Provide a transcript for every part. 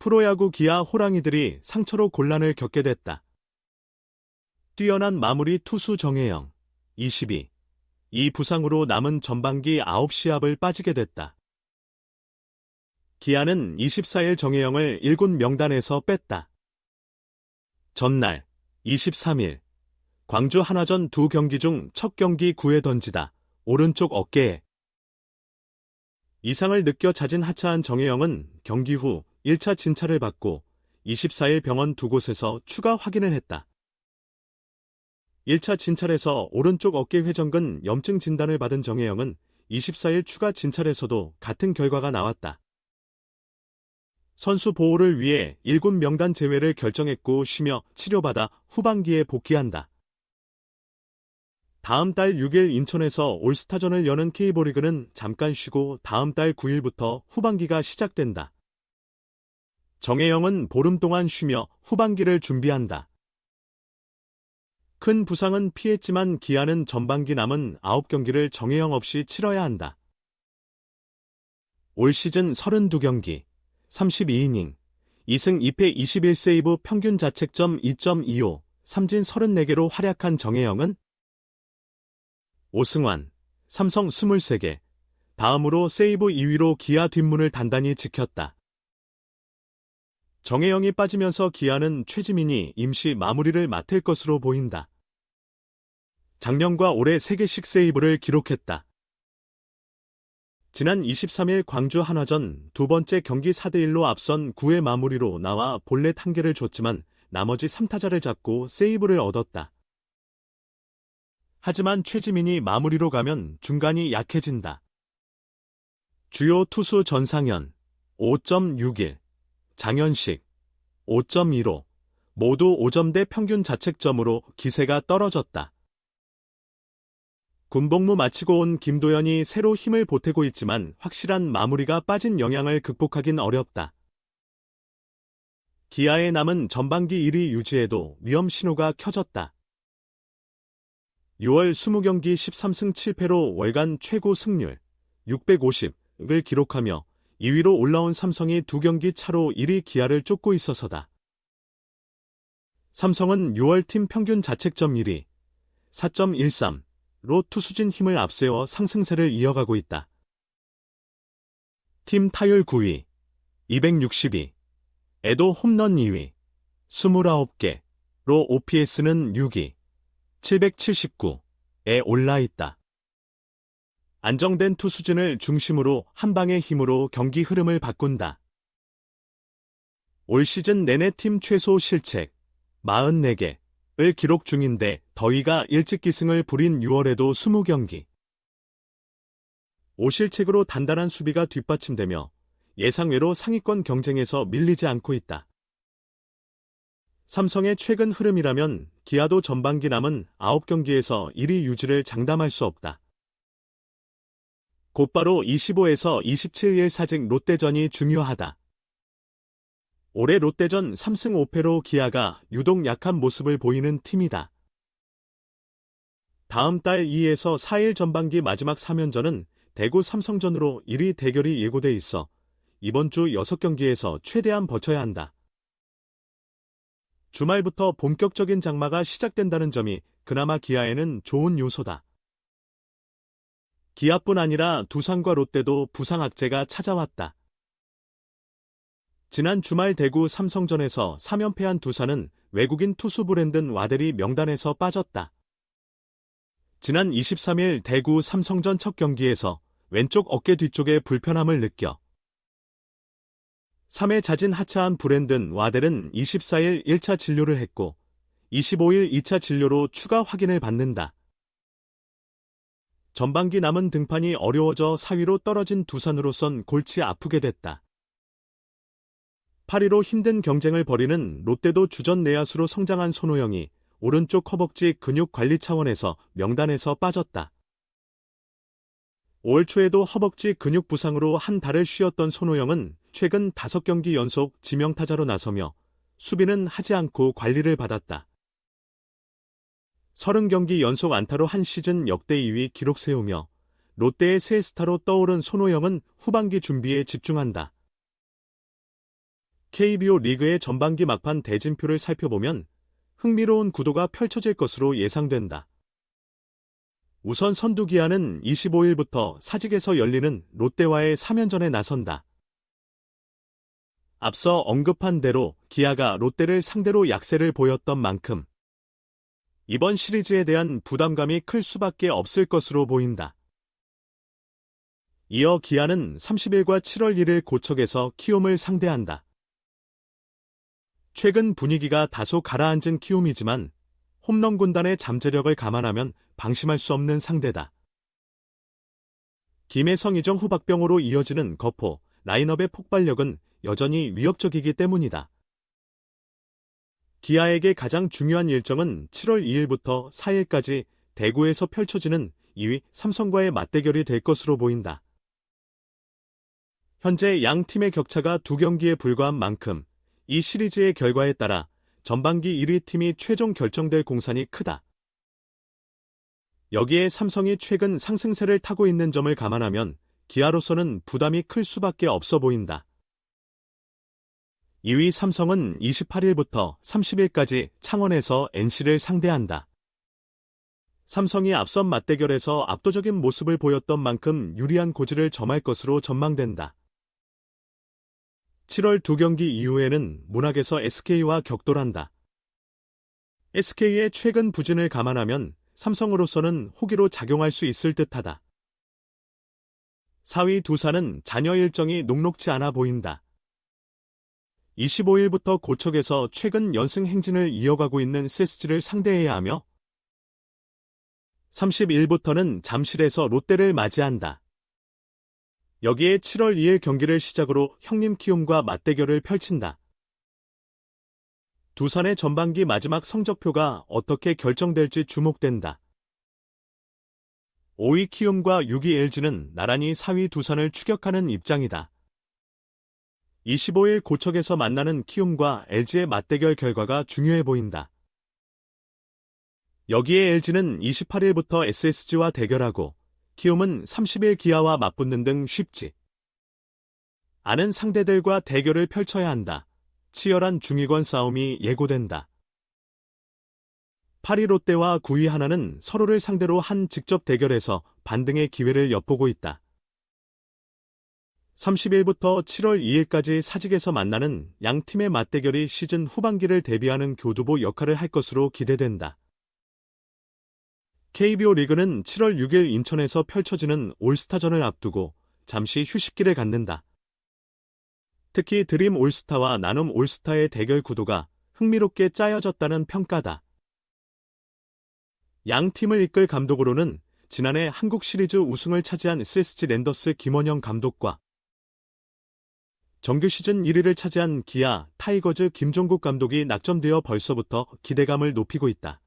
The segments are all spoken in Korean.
프로야구 기아 호랑이들이 상처로 곤란을 겪게 됐다. 뛰어난 마무리 투수 정혜영, 22. 이 부상으로 남은 전반기 9시합을 빠지게 됐다. 기아는 24일 정혜영을 1군 명단에서 뺐다. 전날, 23일, 광주 한화전 두 경기 중 첫 경기 9회 던지다 오른쪽 어깨에 이상을 느껴 잦은 하차한 정혜영은 경기 후 1차 진찰을 받고 24일 병원 두 곳에서 추가 확인을 했다. 1차 진찰에서 오른쪽 어깨 회전근 염증 진단을 받은 정혜영은 24일 추가 진찰에서도 같은 결과가 나왔다. 선수 보호를 위해 1군 명단 제외를 결정했고 쉬며 치료받아 후반기에 복귀한다. 다음 달 6일 인천에서 올스타전을 여는 K리그는 잠깐 쉬고 다음 달 9일부터 후반기가 시작된다. 정혜영은 보름 동안 쉬며 후반기를 준비한다. 큰 부상은 피했지만 기아는 전반기 남은 9경기를 정혜영 없이 치러야 한다. 올 시즌 32경기, 32이닝, 2승 2패 21세이브 평균 자책점 2.25, 삼진 34개로 활약한 정혜영은 오승환, 삼성 23개, 다음으로 세이브 2위로 기아 뒷문을 단단히 지켰다. 정혜영이 빠지면서 기아는 최지민이 임시 마무리를 맡을 것으로 보인다. 작년과 올해 3개씩 세이브를 기록했다. 지난 23일 광주 한화전 두 번째 경기 4대1로 앞선 9회 마무리로 나와 볼넷 1개를 줬지만 나머지 3타자를 잡고 세이브를 얻었다. 하지만 최지민이 마무리로 가면 중간이 약해진다. 주요 투수 전상현 5.61, 장현식 5.15, 모두 5점대 평균 자책점으로 기세가 떨어졌다. 군복무 마치고 온 김도현이 새로 힘을 보태고 있지만 확실한 마무리가 빠진 영향을 극복하긴 어렵다. 기아에 남은 전반기 1위 유지에도 위험 신호가 켜졌다. 6월 20경기 13승 7패로 월간 최고 승률 650을 기록하며 2위로 올라온 삼성이 2경기 차로 1위 기아를 쫓고 있어서다. 삼성은 6월 팀 평균 자책점 1위 4.13로 투수진 힘을 앞세워 상승세를 이어가고 있다. 팀 타율 9위 262, 에도 홈런 2위 29개로 OPS는 6위 779에 올라 있다. 안정된 투수진을 중심으로 한 방의 힘으로 경기 흐름을 바꾼다. 올 시즌 내내 팀 최소 실책 44개를 기록 중인데 더위가 일찍 기승을 부린 6월에도 20경기. 5실책으로 단단한 수비가 뒷받침되며 예상외로 상위권 경쟁에서 밀리지 않고 있다. 삼성의 최근 흐름이라면 기아도 전반기 남은 9경기에서 1위 유지를 장담할 수 없다. 곧바로 25에서 27일 사직 롯데전이 중요하다. 올해 롯데전 3승 5패로 기아가 유독 약한 모습을 보이는 팀이다. 다음 달 2에서 4일 전반기 마지막 3연전은 대구 삼성전으로 1위 대결이 예고돼 있어 이번 주 6경기에서 최대한 버텨야 한다. 주말부터 본격적인 장마가 시작된다는 점이 그나마 기아에는 좋은 요소다. 기아뿐 아니라 두산과 롯데도 부상 악재가 찾아왔다. 지난 주말 대구 삼성전에서 3연패한 두산은 외국인 투수 브랜든 와델이 명단에서 빠졌다. 지난 23일 대구 삼성전 첫 경기에서 왼쪽 어깨 뒤쪽에 불편함을 느껴 3회 자진 하차한 브랜든 와델은 24일 1차 진료를 했고 25일 2차 진료로 추가 확인을 받는다. 전반기 남은 등판이 어려워져 4위로 떨어진 두산으로선 골치 아프게 됐다. 8위로 힘든 경쟁을 벌이는 롯데도 주전 내야수로 성장한 손호영이 오른쪽 허벅지 근육 관리 차원에서 명단에서 빠졌다. 5월 초에도 허벅지 근육 부상으로 한 달을 쉬었던 손호영은 최근 5경기 연속 지명타자로 나서며 수비는 하지 않고 관리를 받았다. 30경기 연속 안타로 한 시즌 역대 2위 기록 세우며 롯데의 새 스타로 떠오른 손호영은 후반기 준비에 집중한다. KBO 리그의 전반기 막판 대진표를 살펴보면 흥미로운 구도가 펼쳐질 것으로 예상된다. 우선 선두 기아는 25일부터 사직에서 열리는 롯데와의 3연전에 나선다. 앞서 언급한 대로 기아가 롯데를 상대로 약세를 보였던 만큼 이번 시리즈에 대한 부담감이 클 수밖에 없을 것으로 보인다. 이어 기아는 30일과 7월 1일 고척에서 키움을 상대한다. 최근 분위기가 다소 가라앉은 키움이지만 홈런 군단의 잠재력을 감안하면 방심할 수 없는 상대다. 김혜성, 이정, 후박병으로 이어지는 거포, 라인업의 폭발력은 여전히 위협적이기 때문이다. 기아에게 가장 중요한 일정은 7월 2일부터 4일까지 대구에서 펼쳐지는 2위 삼성과의 맞대결이 될 것으로 보인다. 현재 양 팀의 격차가 2경기에 불과한 만큼 이 시리즈의 결과에 따라 전반기 1위 팀이 최종 결정될 공산이 크다. 여기에 삼성이 최근 상승세를 타고 있는 점을 감안하면 기아로서는 부담이 클 수밖에 없어 보인다. 2위 삼성은 28일부터 30일까지 창원에서 NC를 상대한다. 삼성이 앞선 맞대결에서 압도적인 모습을 보였던 만큼 유리한 고지를 점할 것으로 전망된다. 7월 2경기 이후에는 문학에서 SK와 격돌한다. SK의 최근 부진을 감안하면 삼성으로서는 호기로 작용할 수 있을 듯하다. 4위 두산은 잔여 일정이 녹록지 않아 보인다. 25일부터 고척에서 최근 연승 행진을 이어가고 있는 CSG를 상대해야 하며 30일부터는 잠실에서 롯데를 맞이한다. 여기에 7월 2일 경기를 시작으로 형님 키움과 맞대결을 펼친다. 두산의 전반기 마지막 성적표가 어떻게 결정될지 주목된다. 5위 키움과 6위 LG는 나란히 4위 두산을 추격하는 입장이다. 25일 고척에서 만나는 키움과 LG의 맞대결 결과가 중요해 보인다. 여기에 LG는 28일부터 SSG와 대결하고 키움은 30일 기아와 맞붙는 등 쉽지 않은 상대들과 대결을 펼쳐야 한다. 치열한 중위권 싸움이 예고된다. 8위 롯데와 9위 하나는 서로를 상대로 한 직접 대결에서 반등의 기회를 엿보고 있다. 30일부터 7월 2일까지 사직에서 만나는 양 팀의 맞대결이 시즌 후반기를 대비하는 교두보 역할을 할 것으로 기대된다. KBO 리그는 7월 6일 인천에서 펼쳐지는 올스타전을 앞두고 잠시 휴식기를 갖는다. 특히 드림 올스타와 나눔 올스타의 대결 구도가 흥미롭게 짜여졌다는 평가다. 양 팀을 이끌 감독으로는 지난해 한국 시리즈 우승을 차지한 SSG 랜더스 김원영 감독과 정규 시즌 1위를 차지한 기아 타이거즈 김종국 감독이 낙점되어 벌써부터 기대감을 높이고 있다.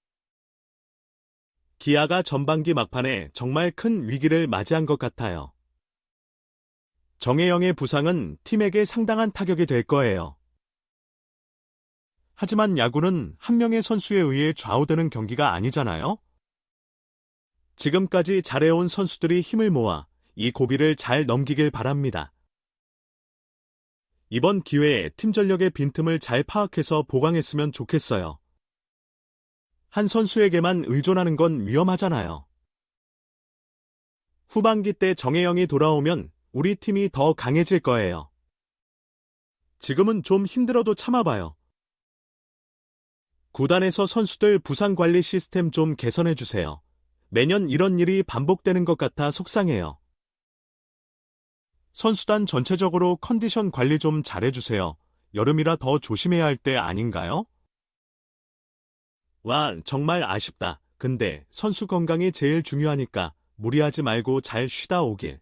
기아가 전반기 막판에 정말 큰 위기를 맞이한 것 같아요. 정혜영의 부상은 팀에게 상당한 타격이 될 거예요. 하지만 야구는 한 명의 선수에 의해 좌우되는 경기가 아니잖아요? 지금까지 잘해온 선수들이 힘을 모아 이 고비를 잘 넘기길 바랍니다. 이번 기회에 팀 전력의 빈틈을 잘 파악해서 보강했으면 좋겠어요. 한 선수에게만 의존하는 건 위험하잖아요. 후반기 때 정혜영이 돌아오면 우리 팀이 더 강해질 거예요. 지금은 좀 힘들어도 참아봐요. 구단에서 선수들 부상 관리 시스템 좀 개선해주세요. 매년 이런 일이 반복되는 것 같아 속상해요. 선수단 전체적으로 컨디션 관리 좀 잘해주세요. 여름이라 더 조심해야 할 때 아닌가요? 와, 정말 아쉽다. 근데 선수 건강이 제일 중요하니까 무리하지 말고 잘 쉬다 오길.